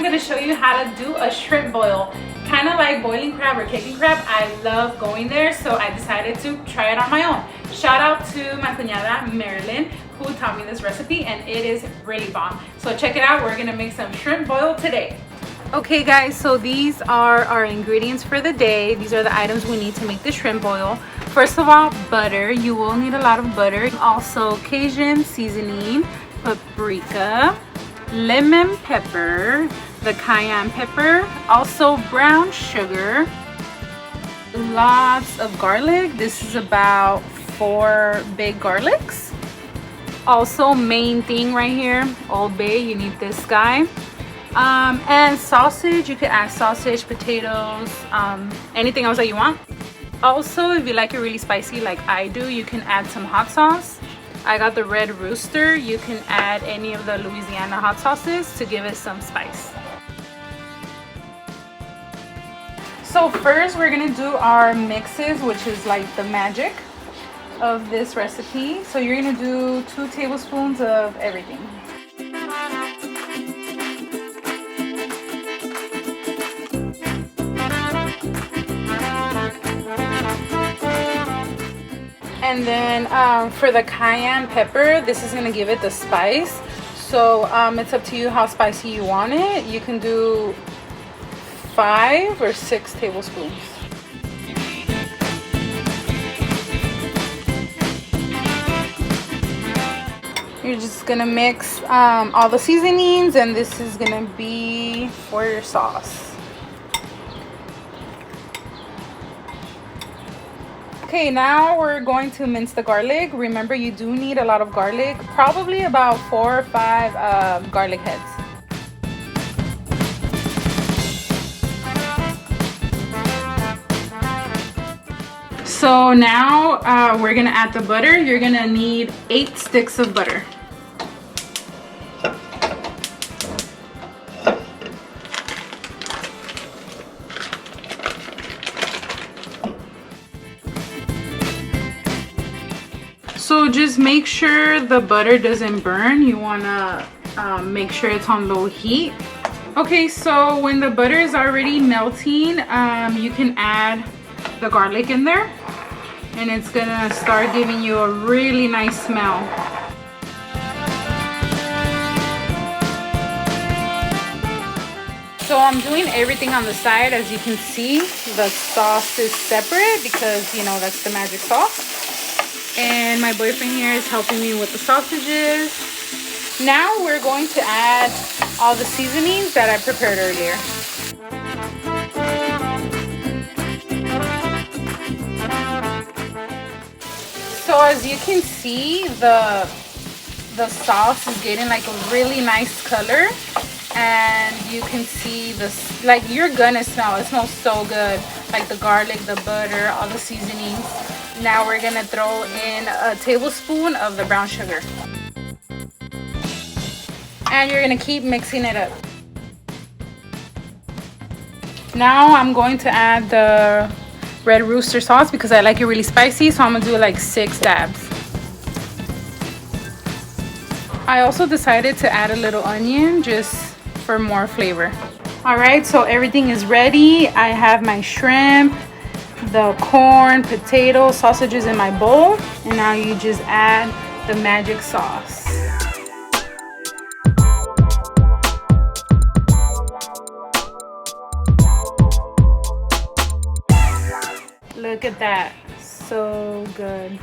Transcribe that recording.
going to show you how to do a shrimp boil. Kind of like boiling crab or kicking crab. I love going there, so I decided to try it on my own. Shout out to my cuñada Marilyn, who taught me this recipe, and it is really bomb. So check it out. We're going to make some shrimp boil today. Okay guys, so these are our ingredients for the day. These are the items we need to make the shrimp boil. First of all, butter. You will need a lot of butter. Also Cajun seasoning, paprika, lemon pepper, the cayenne pepper, also brown sugar, lots of garlic. This is about 4 big garlics. Also main thing right here, Old Bay, you need this guy. And sausage. You could add sausage, potatoes, anything else that you want. Also, if you like it really spicy like I do, you can add some hot sauce. I got the Red Rooster. You can add any of the Louisiana hot sauces to give it some spice. So first we're gonna do our mixes, which is like the magic of this recipe. So you're gonna do 2 tablespoons of everything. And then for the cayenne pepper, this is going to give it the spice. So it's up to you how spicy you want it. You can do 5 or 6 tablespoons. You're just going to mix all the seasonings, and this is going to be for your sauce. Okay, now we're going to mince the garlic. Remember, you do need a lot of garlic, probably about 4 or 5 garlic heads. So now we're gonna add the butter. You're gonna need 8 sticks of butter. So just make sure the butter doesn't burn. You wanna make sure it's on low heat. Okay, so when the butter is already melting, you can add the garlic in there, and it's gonna start giving you a really nice smell. So I'm doing everything on the side. As you can see, the sauce is separate because, you know, that's the magic sauce. And my boyfriend here is helping me with the sausages. Now we're going to add all the seasonings that I prepared earlier. So as you can see, the sauce is getting like a really nice color, and you can see this, like, you're gonna smell it. Smells so good, like the garlic, the butter, all the seasonings. Now we're gonna throw in a tablespoon of the brown sugar, and you're gonna keep mixing it up. Now I'm going to add the Red Rooster sauce because I like it really spicy, so I'm gonna do like 6 dabs. I also decided to add a little onion just for more flavor. All right, so everything is ready. I have my shrimp, the corn, potato, sausages in my bowl, and now you just add the magic sauce. Look at that, so good.